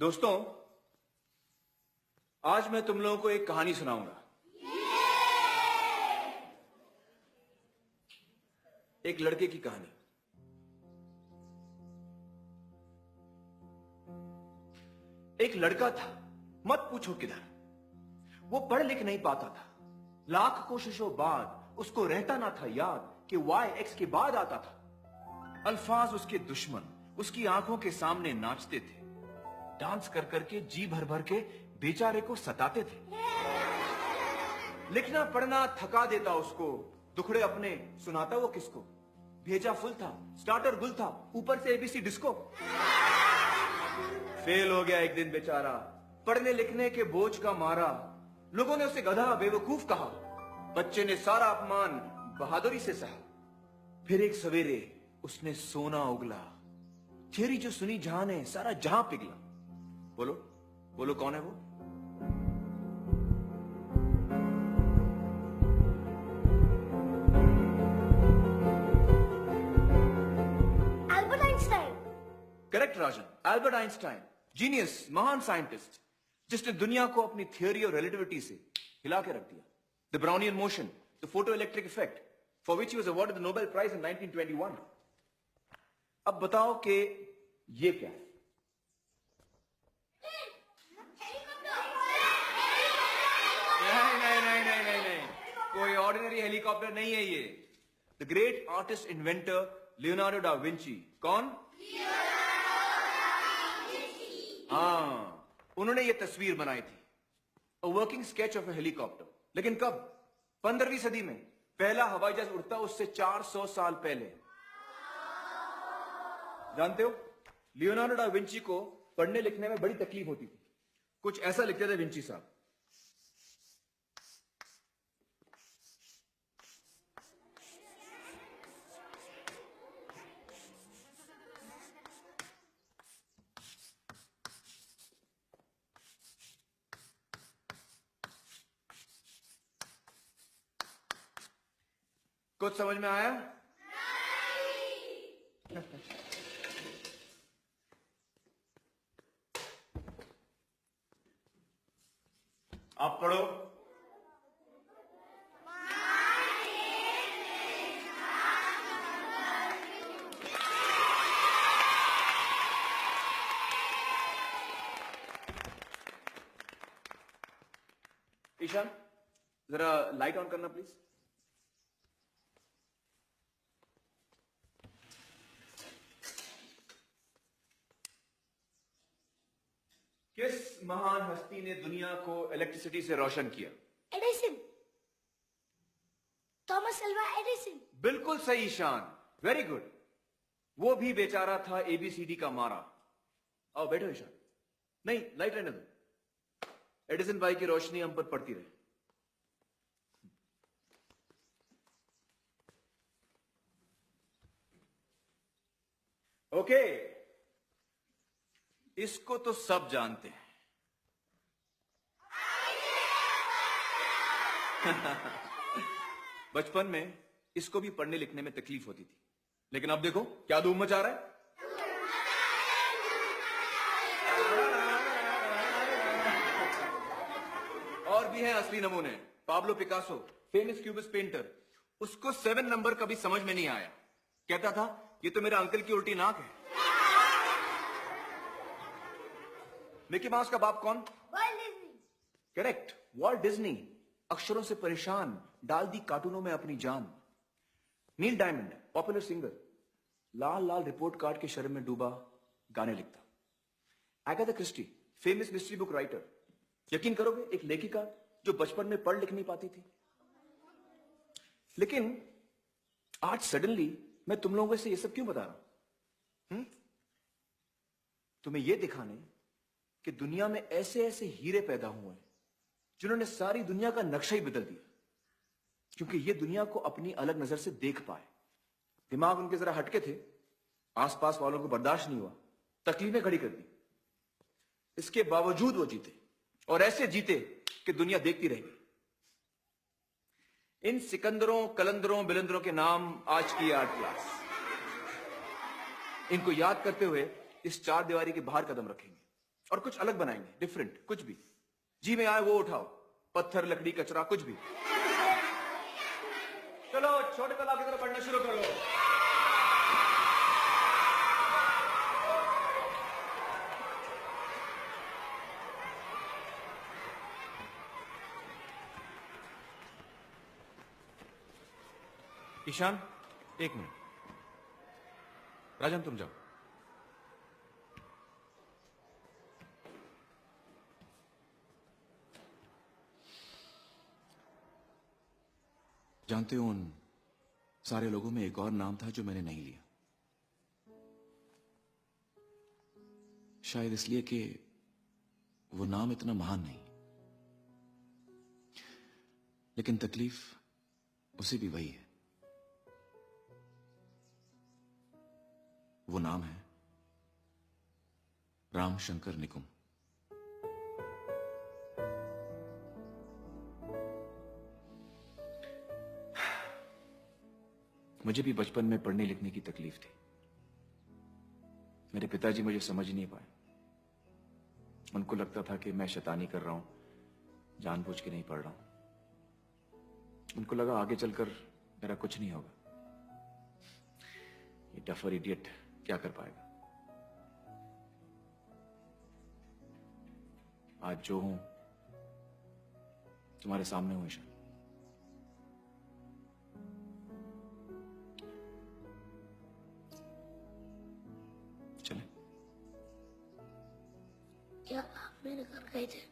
दोस्तों, आज मैं तुम लोगों को एक कहानी सुनाऊंगा। एक लड़के की कहानी। एक लड़का था, मत पूछो किधर। वो पढ़ लिख नहीं पाता था। लाख कोशिशों बाद उसको रहता ना था याद कि वाई एक्स के बाद आता था। अल्फाज उसके दुश्मन उसकी आंखों के सामने नाचते थे। डांस कर करके जी भर भर के बेचारे को सताते थे। लिखना पढ़ना थका देता उसको, दुखड़े अपने सुनाता वो किसको। भेजा फुल था, स्टार्टर गुल था, ऊपर से एबीसी डिस्को। फेल हो गया एक दिन बेचारा, पढ़ने लिखने के बोझ का मारा। लोगों ने उसे गधा बेवकूफ कहा। बच्चे ने सारा अपमान बहादुरी से सहा। फिर एक सवेरे उसने सोना उगला। थ्योरी जो सुनी जहां ने सारा जहां पिघला। बोलो बोलो, कौन है वो? Albert Einstein. करेक्ट राजन, एल्बर्ट आइंस्टाइन, जीनियस, महान साइंटिस्ट, जिसने दुनिया को अपनी थ्योरी और रिलेटिविटी से हिला के रख दिया। The Brownian motion, the photoelectric effect, for which he was awarded the Nobel prize in 1921। अब बताओ कि ये क्या है? नहीं, कोई ऑर्डिनरी हेलीकॉप्टर नहीं है ये। The great artist inventor Leonardo da Vinci. कौन? हाँ, उन्होंने ये तस्वीर बनाई थी, a working sketch of A helicopter. लेकिन कब? 15वीं सदी में। पहला हवाई जहाज उड़ता उससे 400 साल पहले। जानते हो, लियोनार्डो डा विंची को पढ़ने लिखने में बड़ी तकलीफ होती थी। कुछ ऐसा लिखते थे विंची साहब। कुछ समझ में आया? आप पढ़ो। ईशान, जरा लाइट ऑन करना प्लीज। किस महान हस्ती ने दुनिया को इलेक्ट्रिसिटी से रोशन किया? एडिसन। Thomas Alva Edison. बिल्कुल सही ईशान, वेरी गुड। वो भी बेचारा था एबीसीडी का मारा। आओ बैठो ईशान। नहीं, लाइट रहने दो। एडिसन भाई की रोशनी हम पर पड़ती रहे। ओके, इसको तो सब जानते हैं। बचपन में इसको भी पढ़ने लिखने में तकलीफ होती थी, लेकिन अब देखो क्या धूम मचा रहा है। और भी हैं असली नमूने। Pablo Picasso, famous cubist painter, उसको 7 नंबर कभी समझ में नहीं आया। कहता था ये तो मेरा अंकल की उल्टी नाक है। मिकी माउस का बाप कौन? World Disney. Correct, Walt Disney. अक्षरों से परेशान, डाल दी कार्टूनों में अपनी जान। नील डायमंड, पॉपुलर सिंगर, लाल लाल रिपोर्ट कार्ड के शर्म में डूबा गाने लिखता। Agatha Christie, famous mystery book writer. यकीन करोगे, एक लेखिका जो बचपन में पढ़ लिख नहीं पाती थी। लेकिन आज सडनली मैं तुम लोगों से ये सब क्यों बता रहा हूं? तुम्हें यह दिखाने कि दुनिया में ऐसे ऐसे हीरे पैदा हुए हैं जिन्होंने सारी दुनिया का नक्शा ही बदल दिया, क्योंकि ये दुनिया को अपनी अलग नजर से देख पाए। दिमाग उनके जरा हटके थे, आसपास वालों को बर्दाश्त नहीं हुआ, तकलीफें खड़ी कर दी। इसके बावजूद वो जीते, और ऐसे जीते कि दुनिया देखती रह गई। इन सिकंदरों, कलंदरों, बिलंदरों के नाम आज की आर्ट क्लास। इनको याद करते हुए इस चार दीवारी के बाहर कदम रखेंगे और कुछ अलग बनाएंगे, डिफरेंट, कुछ भी जी में आए वो उठाओ, पत्थर, लकड़ी, कचरा, कुछ भी। चलो छोटे तालाब की तरफ बढ़ना शुरू करो। ईशान, एक मिनट। राजन तुम जाओ। जानते हो, उन सारे लोगों में एक और नाम था जो मैंने नहीं लिया। शायद इसलिए कि वो नाम इतना महान नहीं, लेकिन तकलीफ उसे भी वही है। वो नाम है राम शंकर निकुम। मुझे भी बचपन में पढ़ने लिखने की तकलीफ थी। मेरे पिताजी मुझे समझ नहीं पाए। उनको लगता था कि मैं शैतानी कर रहा हूं, जानबूझ के नहीं पढ़ रहा हूं। उनको लगा आगे चलकर मेरा कुछ नहीं होगा, ये डफर इडियट क्या कर पाएगा। आज जो हूं तुम्हारे सामने हूं ईशान। चले? क्या आप मेरे घर गए थे?